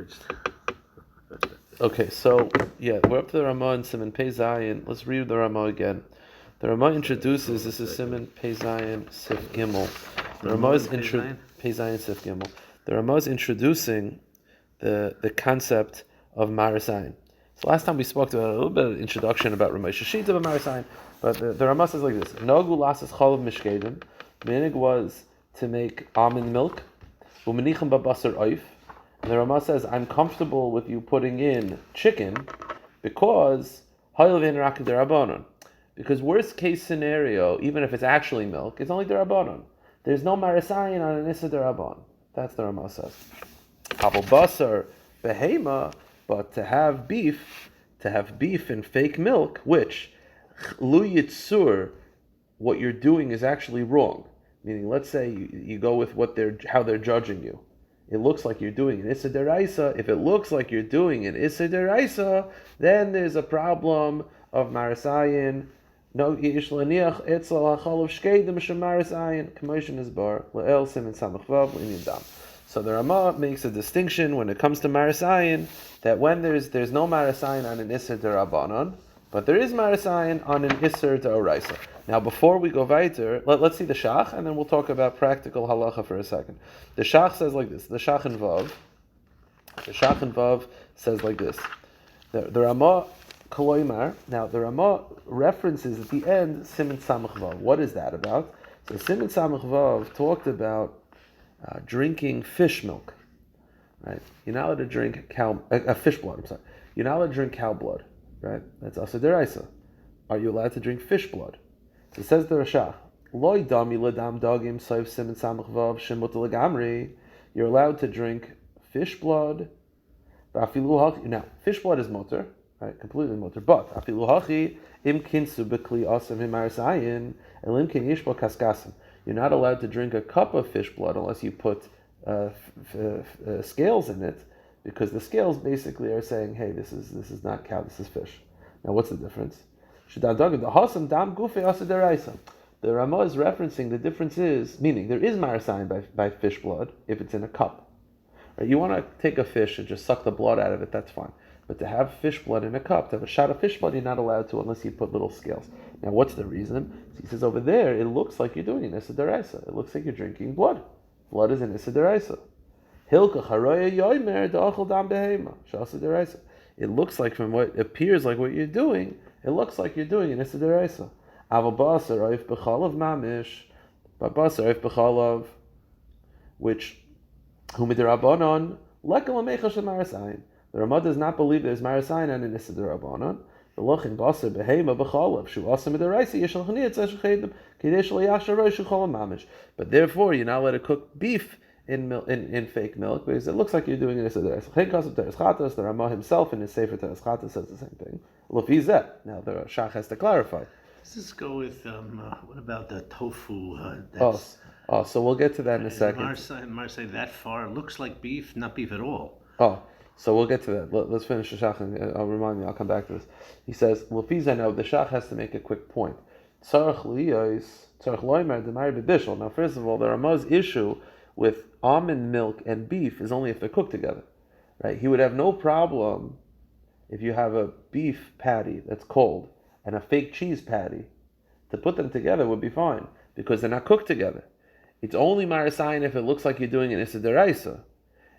switched. Okay, so yeah, we're up to the Ramah and Siman Pei Zayin. Let's read the Ramah again. The Ramah introduces, this is Siman Pei Zayin Sif Gimel. The Ramah is Pei Zayin Sif Gimel. The Ramah is introducing the concept of Marasayin. So last time we spoke to a little bit of introduction about Ramah Shashita of Marasayin, but the Ramah says like this: Nogu lasas chalav mishkedim. Minig was to make almond milk. U'menichem babasar oif. And the Ramah says, I'm comfortable with you putting in chicken because because worst case scenario, even if it's actually milk, it's only derabanan. There's no marasayin on an issa derabanan. That's the Ramah says. Aval basar behema, but to have beef in fake milk, which lu yitzur, what you're doing is actually wrong. Meaning, let's say you go with how they're judging you. It looks like you're doing an Issa Deraisa. If it looks like you're doing an Issa Deraisa, then there's a problem of Marasayin. No, Yish Laniach, Etzel HaChalav Shkeidim Shem Marasayin, Commotion is bar, Le'el Siman Samach Vav, L'Inyan Dam. So the Ramah makes a distinction when it comes to Marasayin, that when there's no Marasayin on an Issa Derabanan, but there is Marasayin on an Issa Deraisa. Now, before we go weiter, let's see the Shach, and then we'll talk about practical halacha for a second. The Shach says like this. The Shach in Vav says like this. The Ramah Koloimar. Now, the Ramah references at the end Siman Samach Vav. What is that about? So Siman Samach Vav talked about drinking fish milk. Right? You're not allowed to drink fish blood. I'm sorry. You're not allowed to drink cow blood. Right? That's Asa Deraisa. Are you allowed to drink fish blood? So it says the Rashach, Loi dami ladam dagim Seif Siman Samach Vav shemut legamri. You're allowed to drink fish blood. Now, fish blood is mutter, right? Completely mutter. But afilu hachi im kinsu bekli asam himarasayin elim kin yishbo kaskasim. You're not allowed to drink a cup of fish blood unless you put scales in it, because the scales basically are saying, hey, this is not cow, this is fish. Now, what's the difference? The Ramah is referencing the difference is, meaning there is marasayin by fish blood if it's in a cup. Right? You want to take a fish and just suck the blood out of it, that's fine. But to have fish blood in a cup, to have a shot of fish blood, you're not allowed to unless you put little scales. Now, what's the reason? So he says over there, it looks like you're doing an Issa Deraisa. It looks like you're drinking blood. Blood is an Issa Deraisa. It looks like, from what appears like what you're doing, it looks like you're doing an Issa Deraisa. Aval Basar oif b'chalav mamish, but Basar oif b'chalav, which humidirabanon lekal amecha shel marasayin. The Ramah does not believe there's marasayin on an Issa Derabanon. The lochin Basar behema b'chalav shu asa midiraisa yishal chaniyat zeshchedim kidesh liyashar roish chalav mamish. But therefore, you're not allowed to cook beef in fake milk, because it looks like you're doing it as a Teres Chatas. The Ramah himself in his Seif Teres Chatas says the same thing. Now the Shach has to clarify. Let's just go with what about the tofu? So we'll get to that in a second. Marseille that far looks like beef, not beef at all. So we'll get to that. Let's finish the Shach, and I'll come back to this. He says, now the Shach has to make a quick point. Now, first of all, the Ramah's issue with almond milk and beef is only if they're cooked together, right? He would have no problem if you have a beef patty that's cold and a fake cheese patty. To put them together would be fine, because they're not cooked together. It's only marasayin if it looks like you're doing an Issa Deraisa.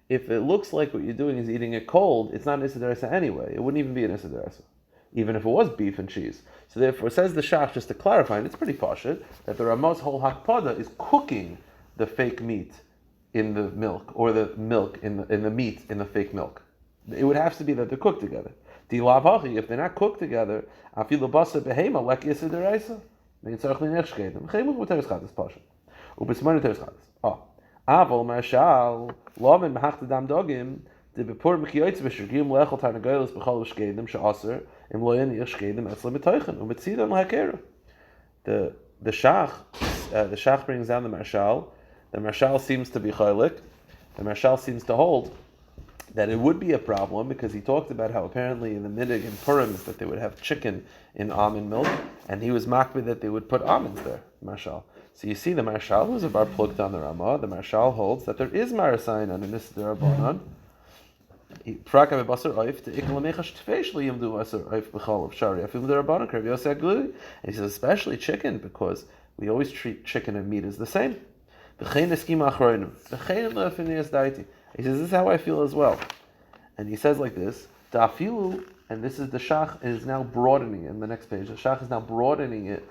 If it looks like what you're doing is eating it cold, it's not an Issa Deraisa anyway. It wouldn't even be an Issa Deraisa, even if it was beef and cheese. So therefore, says the Shach, just to clarify, and it's pretty pashut, that the Ramah's whole hakpada is cooking the fake meat in the milk, or the milk in the meat in the fake milk. It would have to be that they're cooked together. If they're not cooked together, afilu basar behema lek Issa Deraisa. Aval marshal lamen mahachtadam dogim de bepor mechiyotz v'shurgim leechol tarnagolos b'chol v'shkedim she'aser im loyen yishkedim etzle b'toichen u'metzidam l'hakera. The Shach brings down the marshal. The marshal seems to be chaylik. The marshal seems to hold that it would be a problem, because he talked about how apparently in the midig and Purim is that they would have chicken in almond milk, and he was makbid that they would put almonds there, marshal. So you see, the marshal, who's a bar plugged on the Ramah, the marshal holds that there is marasayin on an Issa Derabanan Praka Basar Oif to Ikalamechash Tfeshli Yamdu Basar Oif Bechal of Shari. I feel the Rabbanon Krav Yosef Glui. And he says, especially chicken, because we always treat chicken and meat as the same. V'chein Eskim Achroinim. V'chein Lefinias Daiti. He says, this is how I feel as well. And he says like this, Da'afilu, and this is the Shach is now broadening it in the next page. The Shach is now broadening it.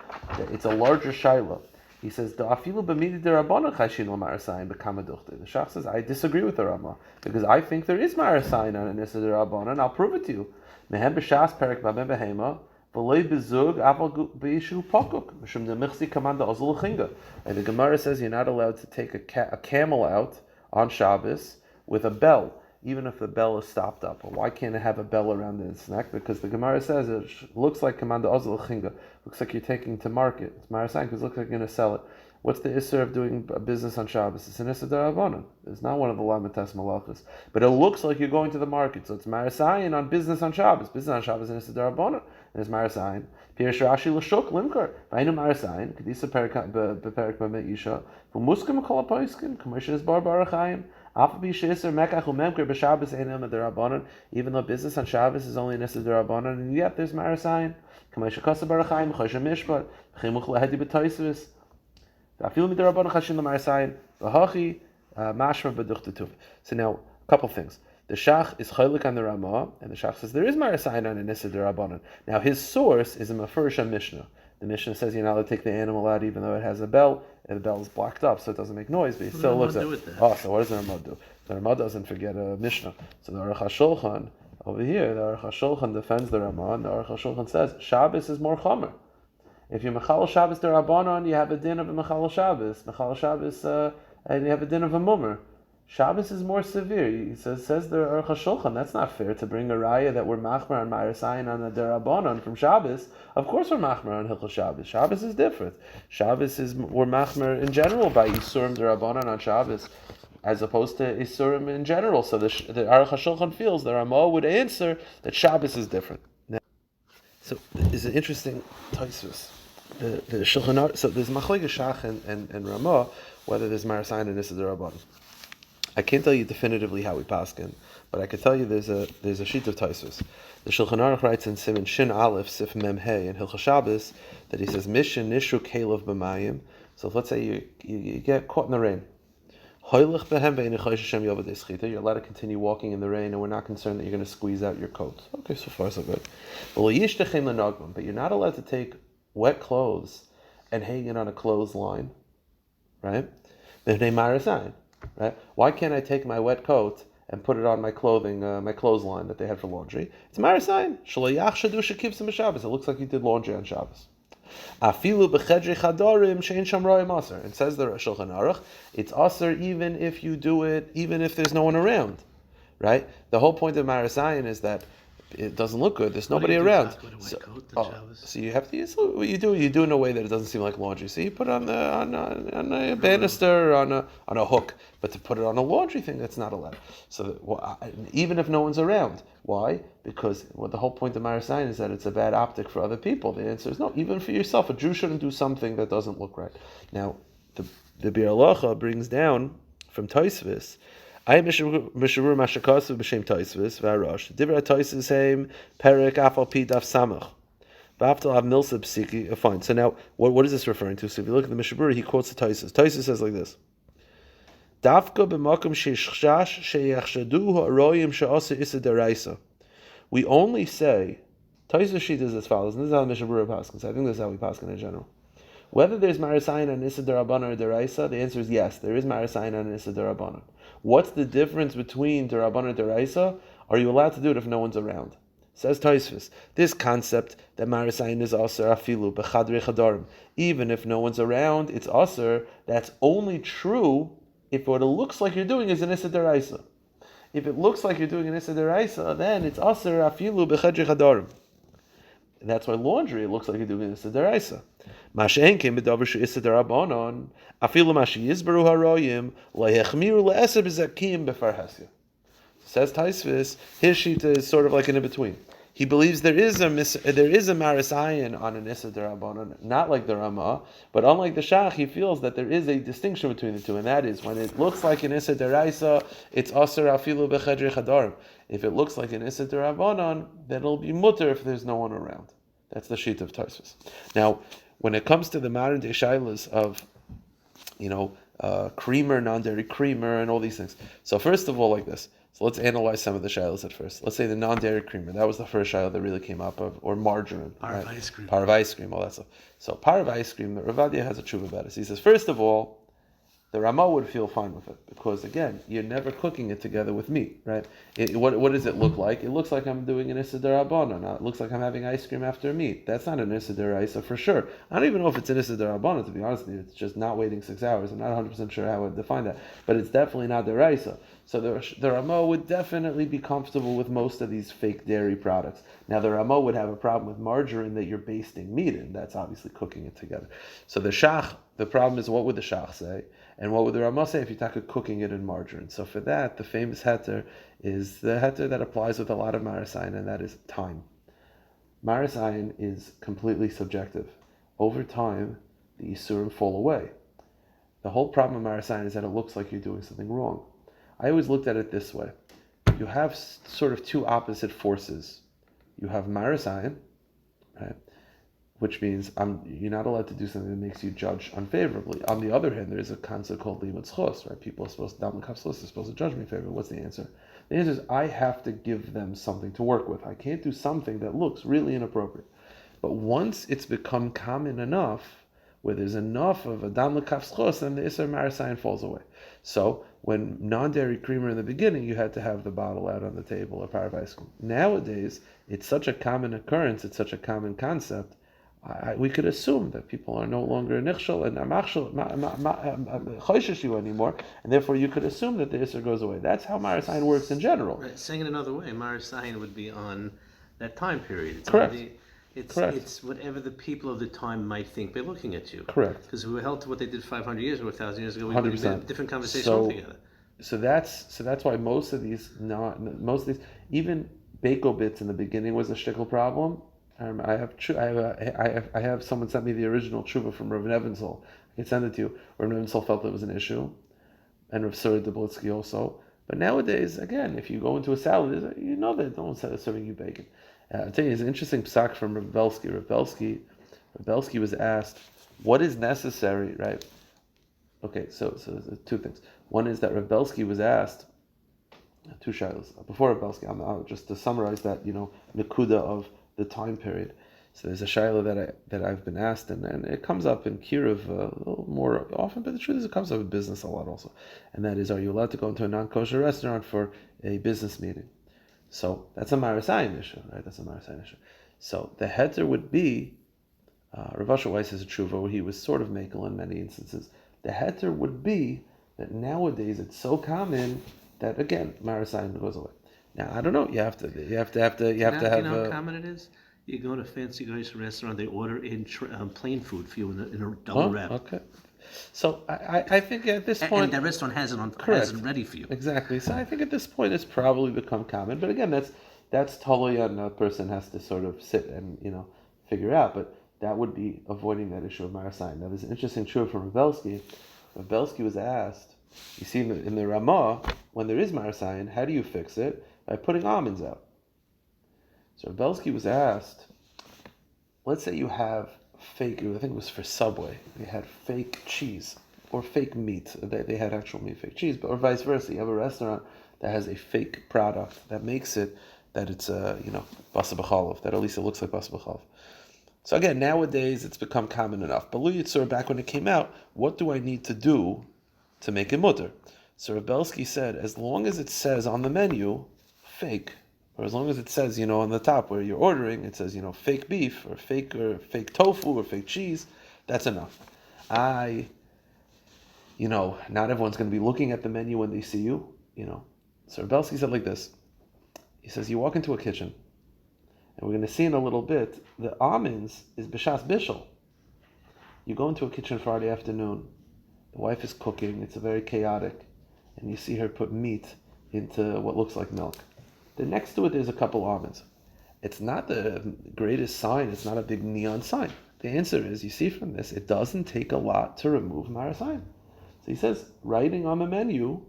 It's a larger Shaila. He says, Da'afilu b'midi derabbanan chashin l'marasayin b'kama duchte. The Shach says, I disagree with the Rama, because I think there is marasayin on an issa derabbanan, and I'll prove it to you. Mehem b'shas perek b'mem behema, v'loi b'zug aval b'yishu pokuk, mishum demichsi kamanda ozul l'chinga. And the Gemara says you're not allowed to take a camel out on Shabbos with a bell, even if the bell is stopped up. Well, why can't it have a bell around its neck? Because the Gemara says it looks like Kamanda Ozil Chinga. Looks like you're taking to market. It's Marasayin because it looks like you're going to sell it. What's the Isser of doing a business on Shabbos? It's an Isser D'Rabbanan. It's not one of the Lamites Malachas. But it looks like you're going to the market. So it's Marasayin on business on Shabbos. Business on Shabbos is an Isser D'Rabbanan. And it's Marasayin. Pirish Rashi L'shuk Limkar. Vainu Marasayin. Kedisa Perek B'met Yisha. V'muskim Kol HaPoiskin. Commercial is Bar Barachayim. Even though business on Shabbos is only an Isser D'Rabbanan, and yet there's Marasayin. So now, a couple things. The Shach is chaylik on the Ramah, and the Shach says there is Marasayin on an Isser D'Rabbanan. Now his source is a Mefurish Mishnah. The Mishnah says you're not allowed to take the animal out even though it has a bell, and the bell is blocked up so it doesn't make noise, but he still looks at it. Oh, so what does the Ramah do? The Ramah doesn't forget a Mishnah. So the Aruch HaShulchan, over here, the Aruch HaShulchan defends the Ramah, and the Aruch HaShulchan says Shabbos is more chomer. If you're Mechal Shabbos D'Rabbanan, you have a din of a Mechal Shabbos. Mechal Shabbos, and you have a din of a Mummer. Shabbos is more severe. He says the Aruch HaShulchan, that's not fair to bring a raya that we're machmer on Ma'arasayin on the D'Rabbanan from Shabbos. Of course we're machmer on Hilchos Shabbos. Shabbos is different. Shabbos is, we're machmer in general by Yisurim D'Rabbanan on Shabbos, as opposed to Yisurim in general. So the Aruch HaShulchan feels the Ramah would answer that Shabbos is different. Now, so it's an interesting Tosfos. The Shulchan Aruch, so there's Machlokes Shach and Ramah, whether there's Ma'arasayin and Isser D'Rabbanan. I can't tell you definitively how we paskin, but I can tell you there's a sheet of Tosfos. The Shulchan Aruch writes in Siman Shin Aleph Sif Mem Hey in Hilchos Shabbos that he says Mishin Nishru Kelev B'Mayim. So let's say you get caught in the rain. You're allowed to continue walking in the rain, and we're not concerned that you're going to squeeze out your coat. Okay, so far so good. But you're not allowed to take wet clothes and hang it on a clothesline, right? Right? Why can't I take my wet coat and put it on my clothing, my clothesline that they had for laundry? It's Marasayin. It looks like you did laundry on Shabbos. It says the Shulchan Aruch, it's aser even if you do it, even if there's no one around, right? The whole point of Marasayin is that it doesn't look good. There's nobody around. So you have to use what you do. You do in a way that it doesn't seem like laundry. So you put it on a banister or on a hook, but to put it on a laundry thing, that's not allowed. So even if no one's around, why? Because the whole point of Marasayin is that it's a bad optic for other people. The answer is no. Even for yourself, a Jew shouldn't do something that doesn't look right. Now, the Bir Halacha brings down from Tosfos. I mishavur mashakasu b'shem Tosfos v'arash. Divrei Tosfos heim perek afal pi daf samach. V'aftal av milsa psiki. Fine. So now, what is this referring to? So if you look at the mishavur, he quotes the Tosfos. Tosfos says like this: Dafka b'makom sheishchash sheyachshadu ha'royim she'asa isa deraisa. We only say Tosfos sheet is as follows, and this is how the mishavur paskins. I think this is how we paskin in general. Whether there's Marasayin on Issa D'Rabbanan or D'Oraisa, the answer is yes, there is Marasayin on Issa D'Rabbanan. What's the difference between D'Rabbanan and D'Oraisa? Are you allowed to do it if no one's around? Says Tosfos, this concept that Marasayin is aser afilu b'chadrei chadarim, even if no one's around, it's aser. That's only true if what it looks like you're doing is an Issa D'Oraisa. If it looks like you're doing an Issa D'Oraisa, then it's aser afilu b'chadrei chadarim. And that's why laundry, it looks like you're doing an Issa D'Oraisa. Mashen came b'davar she'Issa D'Rabbanan, afilu mashi yizbaru haroyim lehechmiru le'eser b'zakim b'farhasya. Says Tosfos, his sheet is sort of like in between. He believes there is a maris ayin on an issa derabanan, not like the Rama, but unlike the Shach, he feels that there is a distinction between the two, and that is when it looks like an issa deraisa, it's aser afilu bechedrei chadarim. If it looks like an issa derabanan, then it'll be mutter if there's no one around. That's the sheet of Tosfos. Now, when it comes to the modern day shaylas of, creamer, non-dairy creamer, and all these things. So first of all, like this. So let's analyze some of the shilas at first. Let's say the non-dairy creamer. That was the first shilah that really came up, or margarine. Parv ice cream. Parv ice cream, all that stuff. So parv ice cream, the Ravadia has a tshuva about it. He says, first of all, the Rama would feel fine with it because, again, you're never cooking it together with meat, right? What does it look like? It looks like I'm doing an Issa D'Rabbanan. It looks like I'm having ice cream after meat. That's not an Issa D'Raisa for sure. I don't even know if it's an Issa D'Rabbanan, to be honest with you. It's just not waiting 6 hours. I'm not 100% sure how I would define that. But it's definitely not D'Raisa. So the Rama would definitely be comfortable with most of these fake dairy products. Now, the Rama would have a problem with margarine that you're basting meat in. That's obviously cooking it together. So the Shach, the problem is, what would the Shach say? And what would the Rama say if you talk cooking it in margarine? So for that, the famous heter is the heter that applies with a lot of marasayin, and that is time. Marasayin is completely subjective. Over time, the Yisurim fall away. The whole problem of marasayin is that it looks like you're doing something wrong. I always looked at it this way. You have sort of two opposite forces. You have marasayin, right? Which means you're not allowed to do something that makes you judge unfavorably. On the other hand, there is a concept called limud schos, right? People are supposed to judge me favorably. What's the answer? The answer is I have to give them something to work with. I can't do something that looks really inappropriate. But once it's become common enough, where there's enough of a dam l'kaf schos, then the isser marasayin falls away. So when non-dairy creamer in the beginning, you had to have the bottle out on the table or parv ice cream. Nowadays, it's such a common occurrence, it's such a common concept. We could assume that people are no longer nichshel and chosheshu anymore, and therefore you could assume that the isser goes away. That's how marasayin works in general. Right. Saying it another way, marasayin would be on that time period. It's Correct. Correct. It's whatever the people of the time might think by looking at you. Correct. Because we were held to what they did 500 years or 1,000 years ago. We 100%. would have a different conversation altogether. So that's why most of these, even bako bits in the beginning was a shtickle problem. I have someone sent me the original tshuva from Rav Nevinsel. I can send it to you. Rav Nevinsel felt it was an issue, and Rav Dablitsky also. But nowadays, again, if you go into a salad, you know that no one's serving you bacon. I'll tell you, it's an interesting psak from Rav Belsky. Rav Belsky was asked, what is necessary, right? Okay, so two things. One is that Rav Belsky was asked, two shilas. Before Rav Belsky, just to summarize that, nekuda of the time period. So there's a shaila that I've been asked, and it comes up in Kiruv a little more often, but the truth is it comes up in business a lot also. And that is, are you allowed to go into a non-kosher restaurant for a business meeting? So that's a marasayin issue, right? That's a marasayin issue. So the heter would be, Rav Asher Weiss has a tshuva where he was sort of makel in many instances. The heter would be that nowadays it's so common that, again, marasayin goes away. Now I don't know. You have to have. You know how common it is. You go to a fancy guy's restaurant, they order in plain food for you in a double wrap. Okay. So I think at this point, and the restaurant has it ready for you. Exactly. So I think at this point it's probably become common. But again, that's totally on a person has to sort of sit and figure out. But that would be avoiding that issue of marasayin. Now there's an interesting truth from Rav Belsky. Rav Belsky was asked, you see in the Ramah, when there is marasayin, how do you fix it? By putting almonds out. So Belsky was asked, let's say you have fake, I think it was for Subway, they had fake cheese or fake meat. They had actual meat, fake cheese, or vice versa. You have a restaurant that has a fake product that makes it that it's basar b'chalov, that at least it looks like basar b'chalov. So again, nowadays it's become common enough. But Lu Yitzur, back when it came out, what do I need to do to make it mutter? So Rav Belsky said, as long as it says on the menu, fake, or as long as it says, on the top where you're ordering, it says, fake beef or fake tofu or fake cheese, that's enough. Not everyone's going to be looking at the menu when they see you, So Belsky said like this. He says, you walk into a kitchen, and we're going to see in a little bit, the almonds is b'shas bishul. You go into a kitchen Friday afternoon, the wife is cooking, it's very chaotic, and you see her put meat into what looks like milk. Then next to it, there's a couple almonds. it's not the greatest sign. It's not a big neon sign. The answer is, you see from this, it doesn't take a lot to remove marasayin. So he says, writing on the menu,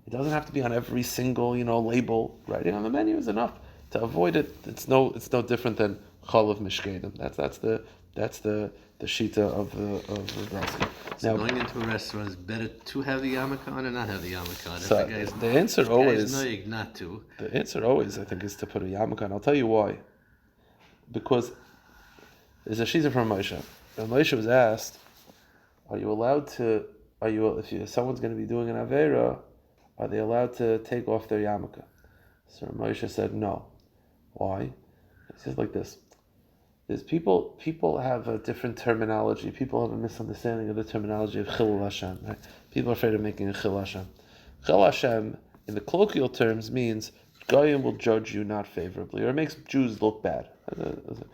it doesn't have to be on every single, label. Writing on the menu is enough to avoid it. It's no different than chalav mishkedim. That's the shita of Rabbi. So now, going into a restaurant is better to have the yarmulke on or not have the yarmulke on? So the answer always, not to. The answer always, I think, is to put a yarmulke on. I'll tell you why. Because there's a shita from Moshe. And Moshe was asked, if someone's going to be doing an avera, are they allowed to take off their yarmulke? So Moshe said no. Why? He says like this. There's people have a different terminology. People have a misunderstanding of the terminology of Chilul Hashem. Right? People are afraid of making a Chilul Hashem. Chilul Hashem, in the colloquial terms, means Goyim will judge you not favorably, or it makes Jews look bad. But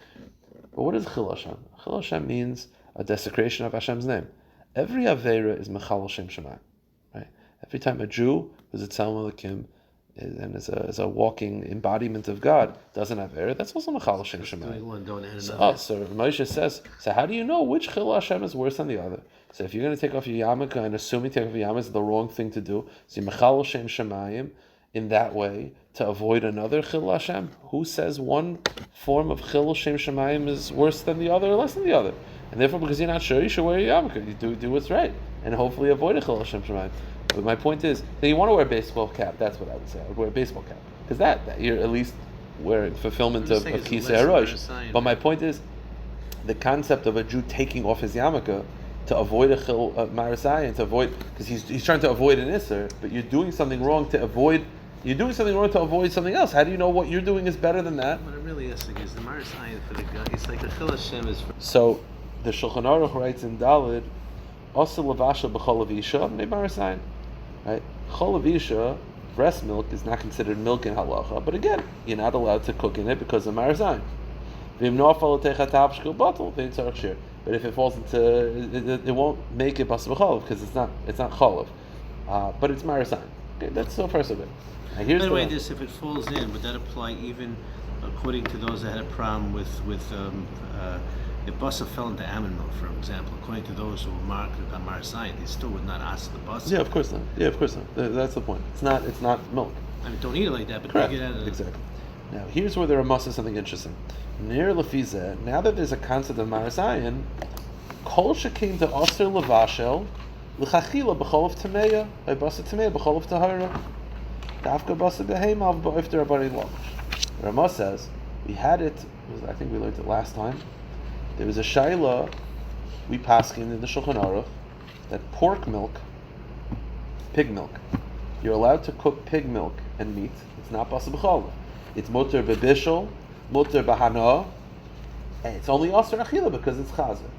what is Chilul Hashem? Chilul Hashem means a desecration of Hashem's name. Every Aveira is Mechal Shem Shemayim. Right? Every time a Jew who's a Tzalmud Lakim and is a walking embodiment of God doesn't have error, that's also Mechal Shem Shemayim. So Moshe says, so how do you know which Chilul Hashem is worse than the other? So if you're going to take off your yarmulke and assuming take off your yarmulke is the wrong thing to do, so you Mechal Shem Shemayim in that way to avoid another Chilul Hashem. Who says one form of Chilul Shem Shemayim is worse than the other or less than the other? And therefore, because you're not sure, you should wear your yarmulke. You do what's right, and hopefully avoid a Chilul Shem Shemayim. But my point is that you want to wear a baseball cap. That's what I would say. I would wear a baseball cap because that you're at least wearing fulfillment of Kisei HaRosh. But my point is the concept of a Jew taking off his yarmulke to avoid a marasayin, to avoid, because he's trying to avoid an isser, but you're doing something wrong to avoid. You're doing something wrong to avoid something else. How do you know what you're doing is better than that? What it really is the marasayin for the guy. It's like the Chilul Hashem is. So the Shulchan Aruch writes in Daled, also lavasha b'chol avisha marasayin. Right? Chol avisha, breast milk, is not considered milk in halacha, but again, you're not allowed to cook in it because of marasayin. But if it falls into, it won't make it basar b'cholav because it's not cholav, but it's marasayin. Okay, that's so far so good. Now, by the way, if it falls in, would that apply even according to those that had a problem with if basar fell into almond milk, for example? According to those who were marked on marasayin, they still would not ask the basar. Yeah, of course not. That's the point. It's not milk. I mean, don't eat it like that, but correct. Take it out of Exactly. Now, here's where the Ramah says something interesting. Near Lefize, now that there's a concept of marasayin, kol shekim to aser levashel l'chachila b'cholav tameya, by basar tameya b'cholav tahara, dafka basar behema b'oifter abari lavish. The Ramah says we had it. I think we learned it last time. There was a shaila we paskin in the Shulchan Aruch that pork milk, pig milk, you're allowed to cook pig milk and meat. It's not basar b'cholav. It's muter bebishol, muter bahana, and it's only aser achila because it's chazer.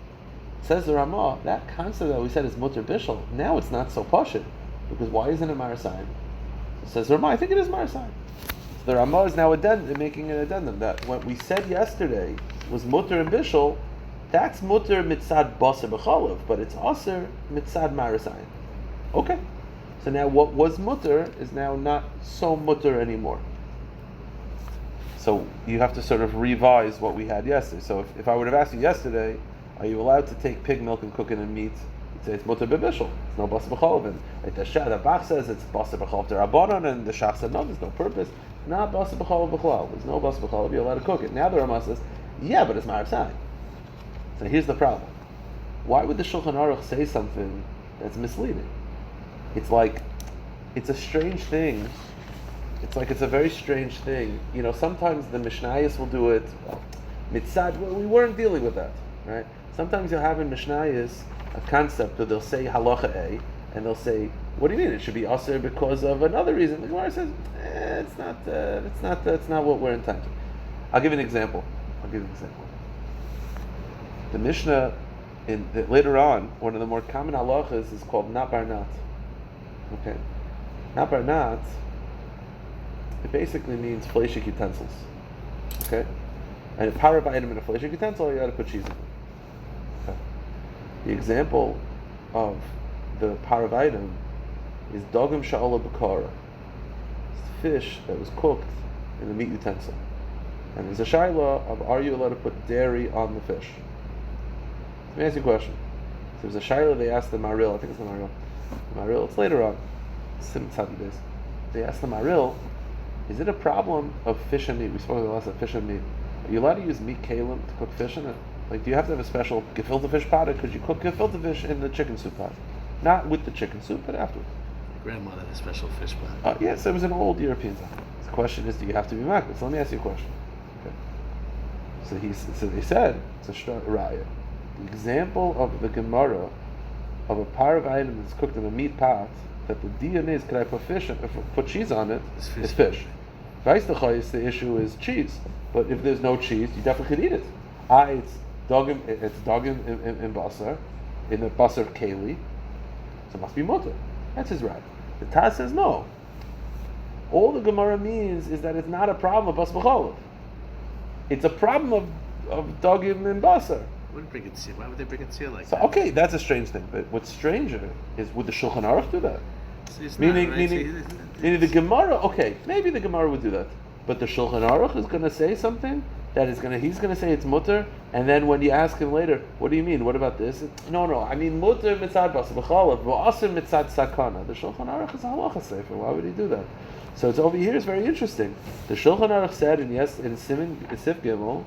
Says the Ramah, that concept that we said is muter bishol, now it's not so pashut, because why isn't it marasayin? Says the Ramah, I think it is marasayin. So the Ramah is now making an addendum that what we said yesterday was muter and bishol, that's muter mitzad basar b'cholav, but it's aser mitzad marasayin. Okay, so now what was muter is now not so muter anymore. So you have to sort of revise what we had yesterday. So if I would have asked you yesterday, are you allowed to take pig milk and cook it in meat? You'd say it's muter bebishol. It's no basar b'cholav. And like the Bach says it's basar b'cholav d'Rabbanan, and the Shach said no, there's no purpose. Not basar b'cholav b'chlal. There's no basar b'cholav. You're allowed to cook it. Now the Ramah says, yeah, but it's marasayin. So here's the problem. Why would the Shulchan Aruch say something that's misleading? It's like, it's a strange thing. It's a very strange thing. Sometimes the Mishnayos will do it. Mitzad, we weren't dealing with that, right? Sometimes you'll have in Mishnayos a concept where they'll say halacha A, and they'll say, what do you mean? It should be aser because of another reason. The Gemara says, that's not what we're entitled to. I'll give you an example. The Mishnah, later on, one of the more common halachas is called not bar nat. Okay, not bar nat. It basically means fleshik utensils. Okay, and a power item in a fleshik utensil, you got to put cheese in it. Okay. The example of the power item is dogim sha'ala b'kara. It's fish that was cooked in a meat utensil. And there's a shaila of are you allowed to put dairy on the fish? Let me ask you a question. So there's a shaila they asked the Maril, I think it's the Maril. The Maril, it's later on. Sim Tzadi days. They asked the Maril, is it a problem of fish and meat? We spoke about of fish and meat. Are you allowed to use meat kalim to cook fish in it? Like, do you have to have a special gefilte fish pot, or could you cook gefilte fish in the chicken soup pot? Not with the chicken soup, but afterwards. Grandmother had a special fish pot. Yes, it was an old European time. The question is, do you have to be makbid? So let me ask you a question. Okay. So they said it's a raya. The example of the Gemara of a parv item that's cooked in a meat pot, that the DNA is, could I put cheese on it? It's fish. The issue is cheese, but if there's no cheese, you definitely could eat it. It's dogim in basar, in the basar keli, so it must be mutter. That's his right. The Taz says no. All the Gemara means is that it's not a problem of bas b'cholav. It's a problem of dogim and basar. Why would they bring it to you like So that? okay, that's a strange thing. But what's stranger is, would the Shulchan Aruch do that? Meaning the Gemara. Okay, maybe the Gemara would do that, but the Shulchan Aruch is going to say something that he's going to say it's mutter, and then when you ask him later, what do you mean? What about this? No, I mean mutter mitzad bas b'chalav, v'aser mitzad sakana. The Shulchan Aruch is a halacha sefer. Why would he do that? So it's over here is very interesting. The Shulchan Aruch said in Siman Sif Gimel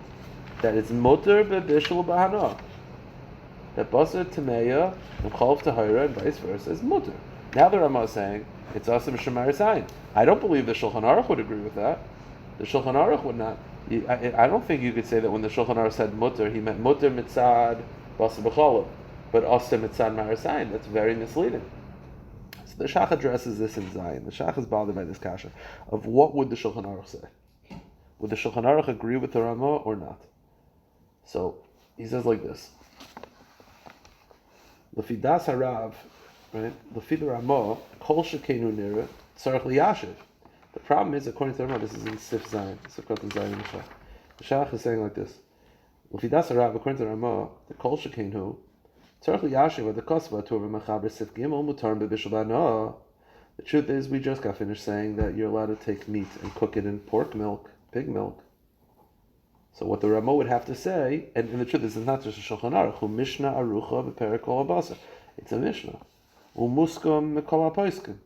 that it's mutter b'bishul b'hana. That basar tameya and chalav tahira and vice versa is mutter. Now the Rama is saying it's asim shemar sayin. I don't believe the Shulchan Aruch would agree with that. The Shulchan Aruch would not. I don't think you could say that when the Shulchan Aruch said mutter, he meant mutter mitzad basar b'cholav, but asim mitzad marasayin. That's very misleading. So the Shach addresses this in Zion. The Shach is bothered by this kasha of what would the Shulchan Aruch say. Would the Shulchan Aruch agree with the Rama or not? So he says like this. Lefi das harav, right? Lefi the Rama kol shekenu nira tzarich liyashiv. The problem is, according to the Rama, this is in Sif Zion. It's a in Zion in the Shach. The Shach is saying like this. Lefi das harav, according to the Rama, the kol shekenu tzarich liyashiv the kosva to mechaber Sif Gimel mutar bebishul b'hana. The truth is, we just got finished saying that you're allowed to take meat and cook it in pork milk, pig milk. So what the Rama would have to say, and the truth is, it's not just a Shulchan Aruch, Mishnah Arucha b'perek kol Basar. It's a Mishnah. Muskum mikol hapoiskim.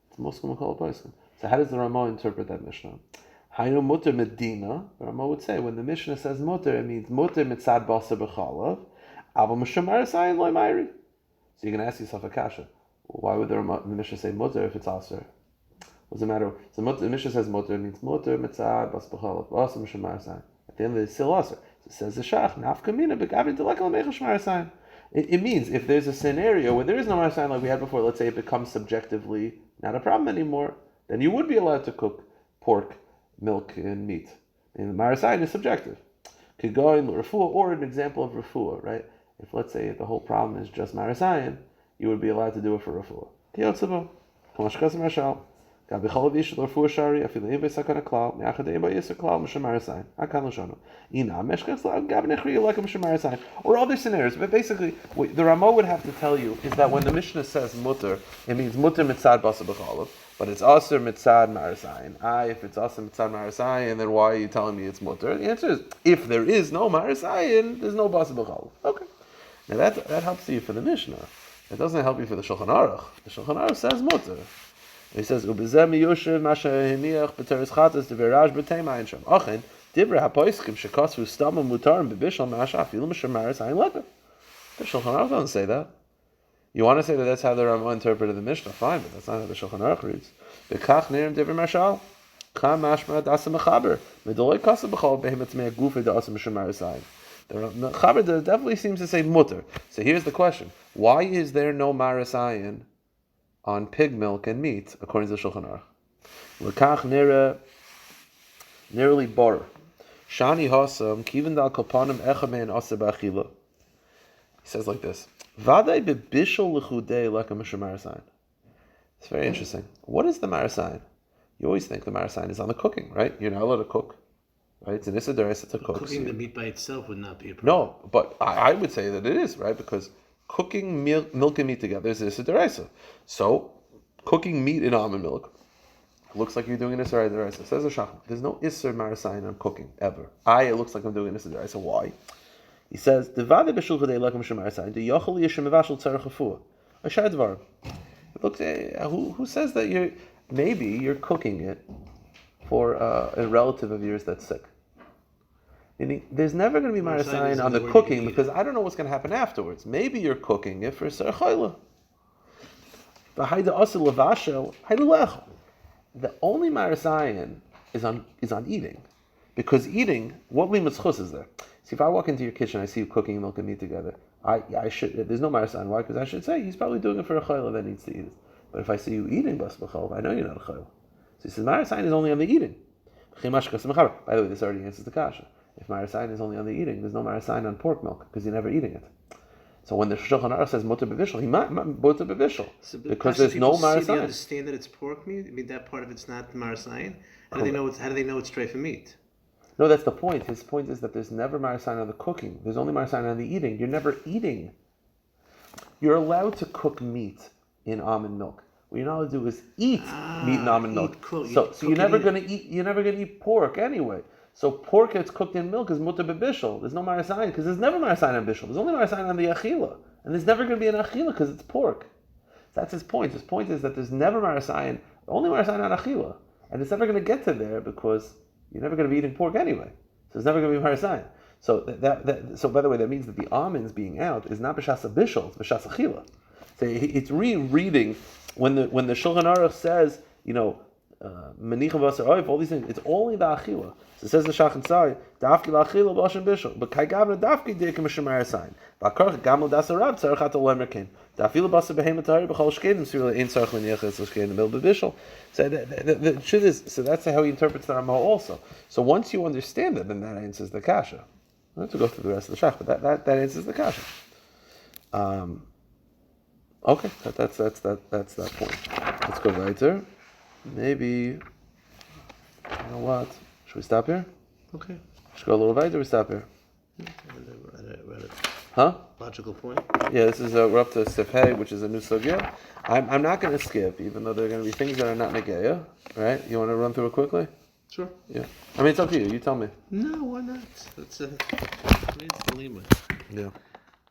It's muskum mikol hapoiskim. So how does the Rama interpret that Mishnah? Haynu muter medina. The Rama would say when the Mishnah says muter, it means muter mitzad basar b'chalav. Aval mishamar sayin loy mayri. So you can ask yourself a kasha. Why would the Mishnah say muter if it's aser? What's the matter? So the Mishnah says muter, it means muter mitzad basar b'chalav. Basar mishamar sayin. At the end of the still aser. So it says the Shach nafkamina begavri delekal mecha shmar sayin. It means if there's a scenario where there is no marasayin like we had before, let's say it becomes subjectively not a problem anymore, then you would be allowed to cook pork, milk, and meat. And the marasayin is subjective. Could go in refuah, or an example of refuah, right? If let's say the whole problem is just marasayin, you would be allowed to do it for refuah. Tiyotzabo, kamashkas marshal. Or other scenarios, but basically what the Rama would have to tell you is that when the Mishnah says mutter, it means mutter mitzad basar b'chalav, but it's aser mitzad marasayin. If it's aser mitzad marasayin, then why are you telling me it's mutter? The answer is, if there is no marasayin, there's no basar b'chalav. Okay. Now that helps you for the Mishnah. It doesn't help you for the Shulchan Aruch. The Shulchan Aruch says mutter. He says, "Ubezem yoshev masha hiniach b'teres chatas deverash b'teimayin sham." Achen divrei hapoiskim shekosvu stamam mutarim b'bishal masha afilu m'shemaris ayin leka. The Shulchan Aruch doesn't say that. You want to say that that's how the Rama interpreted the Mishnah? Fine, but that's not how the Shulchan Aruch reads. V'kach nirim divrei marshal kam mashma dasa mechaber medoloi kasa b'chol behemet mei gufe dasa m'shemaris ayin. The mechaber definitely seems to say mutter. So here's the question: why is there no maris ayin on pig milk and meat, according to the Shulchan Aruch? L'kach nearly bor. Shani hasam kiven dal kopanim echamein asa b'achila. He says like this: Vaday bebishol l'chudei leka m'shemarasayin. It's very interesting. What is the marasayin? You always think the marasayin is on the cooking, right? You're not allowed to cook, right? It's an issa d'oraisa to cook. Cooking the meat by itself would not be a No, problem. but I would say that it is, right? Because cooking milk and meat together is issa d'oraisa. So, cooking meat in almond milk It looks like you're doing an Isser Deraisa. Says the Shach, there's no Isser Marasayin on cooking, ever. It looks like I'm doing an Isser Deraisa. Why? He says, Devade b'shul chadei lakem shem Marasayin, de yochel yishem mevashel tzarech hafua. Ashar dvar. Look, who says that you're cooking it for a relative of yours that's sick? Meaning, there's never going to be Marasayin on the cooking because I don't know what's going to happen afterwards. Maybe you're cooking it for Ser Chayla. The only Marasayin is on eating. Because eating, what limitz is there? See, if I walk into your kitchen, I see you cooking milk and meat together, I should, there's no Marasayin. Why? Because I should say, he's probably doing it for a chayla that needs to eat it. But if I see you eating bas b'chol, I know you're not a chayla. So he says, Marasayin is only on the eating. By the way, this already answers the kasha. If Marasayin is only on the eating, there's no Marasayin on pork milk, because you're never eating it. So when the Shulchan Aruch says mutter b'vishul, he might mutter b'vishul because there's no Marasayin. They understand that it's pork meat. I mean, that part of it's not Marasayin. How do they know it's treif meat? No, that's the point. His point is that there's never Marasayin on the cooking. There's only Marasayin on the eating. You're never eating. You're allowed to cook meat in almond milk. What you're not allowed to do is eat meat in almond milk. So you're never going to eat. You're never going to eat pork anyway. So pork that's cooked in milk is mutter b'bishul. There's no Marasayin because there's never Marasayin on bishul. There's only Marasayin on the achila, and there's never going to be an achila because it's pork. So that's his point. His point is that there's never Marasayin, only Marasayin on achila, and it's never going to get to there because you're never going to be eating pork anyway. So it's never going to be Marasayin. So so by the way, that means that the almonds being out is not b'shas bishul, it's b'shas achila. So it's rereading when the Shulchan Aruch says, Manichem Basar Oif, all these things, it's only the achila. So it says the Shach and Tzai, Dafki la'achila b'ashem bishul, but kai gavna dafki dikim m'shem marasayin. V'akarch gamel dasarab tzarech ato lemerkin. Dafila basar behema tahari b'chol shkedim, sirila ein tzarech l'niachas l'shkedim mil b'bishul. So the truth is, so that's how he interprets the Ramah also. So once you understand it, then that answers the kasha. I don't have to go through the rest of the Shach, but that answers the kasha. Okay, that's that point. Let's go weiter. Maybe, you know what? Should we stop here? Okay. Should we go a little weiter or we stop here? Read it. Huh? Logical point. Yeah, this is we're up to Seif, which is a new sugya. I'm not going to skip, even though there are going to be things that are not negeya. Right? You want to run through it quickly? Sure. Yeah. I mean, it's up to you. You tell me. No, why not? It's the limit. Yeah.